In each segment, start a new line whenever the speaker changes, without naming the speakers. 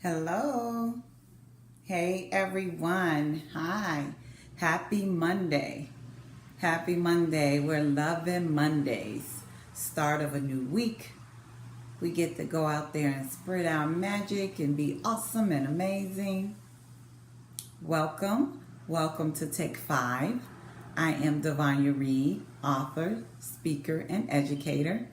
Hello. Hey everyone. Hi. Happy Monday. Happy Monday. We're loving Mondays. Start of a new week. We get to go out there and spread our magic and be awesome and amazing. Welcome. Welcome to Take 5. I am Devanya Reed, author, speaker, and educator.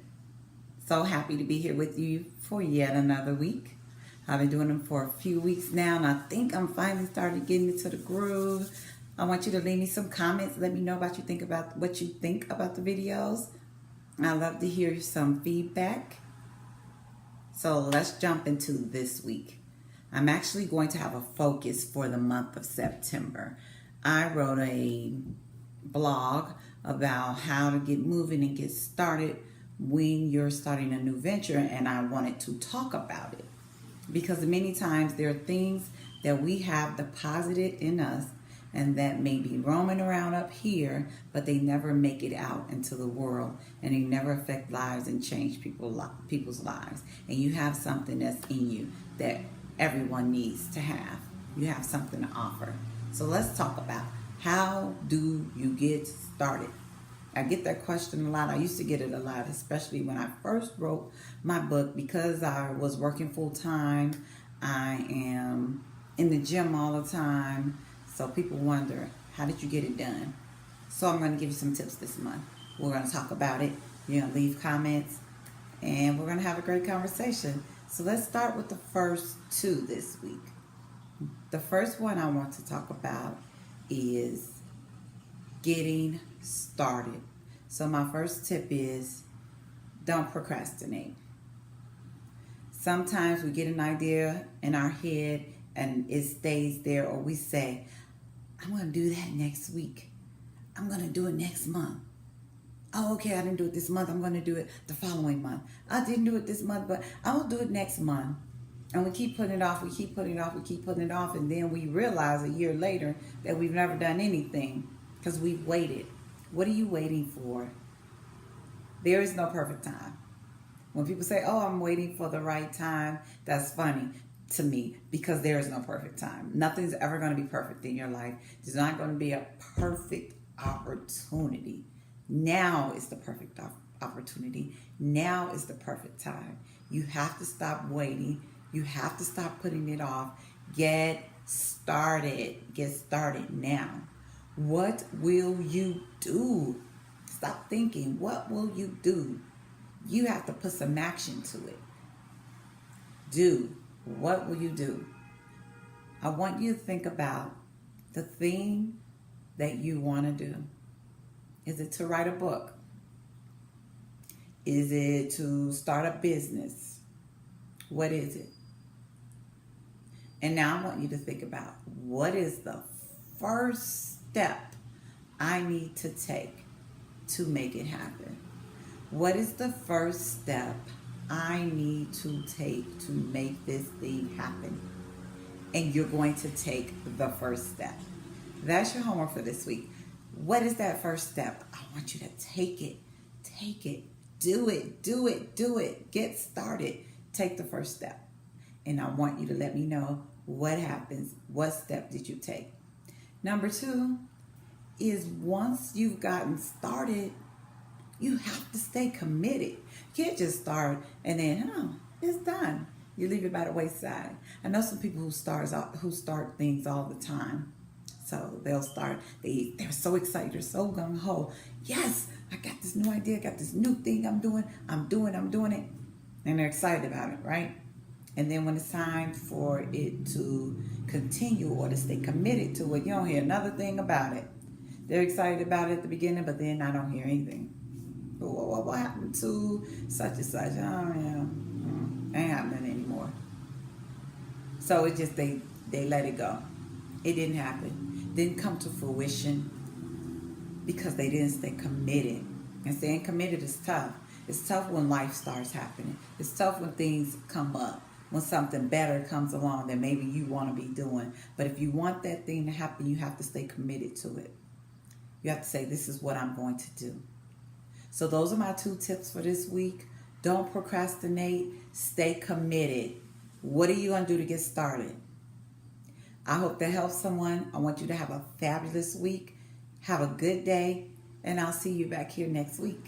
So happy to be here with you for yet another week. I've been doing them for a few weeks now, and I think I'm finally starting getting into the groove. I want you to leave me some comments. Let me know what you think about the videos. I love to hear some feedback. So let's jump into this week. I'm actually going to have a focus for the month of September. I wrote a blog about how to get moving and get started when you're starting a new venture, and I wanted to talk about it because many times there are things that we have deposited in us and that may be roaming around up here, but they never make it out into the world, and they never affect lives and change people's lives. And you have something that's in you that everyone needs to have. You have something to offer. So let's talk about, how do you get started? I get that question a lot. I used to get it a lot, especially when I first wrote my book. Because I was working full time, I am in the gym all the time. So people wonder, how did you get it done? So I'm going to give you some tips this month. We're going to talk about it. You're going to leave comments, and we're going to have a great conversation. So let's start with the first two this week. The first one I want to talk about is getting started. So my first tip is, don't procrastinate. Sometimes we get an idea in our head and it stays there, or we say, I'm going to do that next week. I'm going to do it next month. Oh, okay, I didn't do it this month. I'm going to do it the following month. I didn't do it this month, but I'll do it next month. And we keep putting it off, we keep putting it off, we keep putting it off, and then we realize a year later that we've never done anything because we've waited. What are you waiting for? There is no perfect time. When people say, oh, I'm waiting for the right time, that's funny to me, because there is no perfect time. Nothing's ever going to be perfect in your life. There's not going to be a perfect opportunity. Now is the perfect opportunity. Now is the perfect time. You have to stop waiting. You have to stop putting it off. Get started. Get started now. What will you do? Stop thinking. What will you do? You have to put some action to it. Do. What will you do? I want you to think about the thing that you want to do. Is it to write a book? Is it to start a business? What is it? And now I want you to think about, what is the first step I need to take to make it happen? What is the first step I need to take to make this thing happen? And you're going to take the first step. That's your homework for this week. What is that first step? I want you to take it. Take it. Do it. Do it. Do it. Get started. Take the first step. And I want you to let me know what happens. What step did you take? Number 2 is, once you've gotten started, you have to stay committed. You can't just start and then, it's done. You leave it by the wayside. I know some people who start things all the time. So they'll start, they're so excited, they're so gung-ho. Yes, I got this new idea, I got this new thing I'm doing it. And they're excited about it, right? And then when it's time for it to continue or to stay committed to it, you don't hear another thing about it. They're excited about it at the beginning, but then I don't hear anything. What happened to such and such? Oh, yeah, ain't happening anymore. So it just, they let it go. It didn't happen. Didn't come to fruition because they didn't stay committed. And staying committed is tough. It's tough when life starts happening. It's tough when things come up, when something better comes along that maybe you want to be doing. But if you want that thing to happen, you have to stay committed to it. You have to say, this is what I'm going to do. So those are my 2 tips for this week. Don't procrastinate. Stay committed. What are you going to do to get started? I hope that helps someone. I want you to have a fabulous week. Have a good day, and I'll see you back here next week.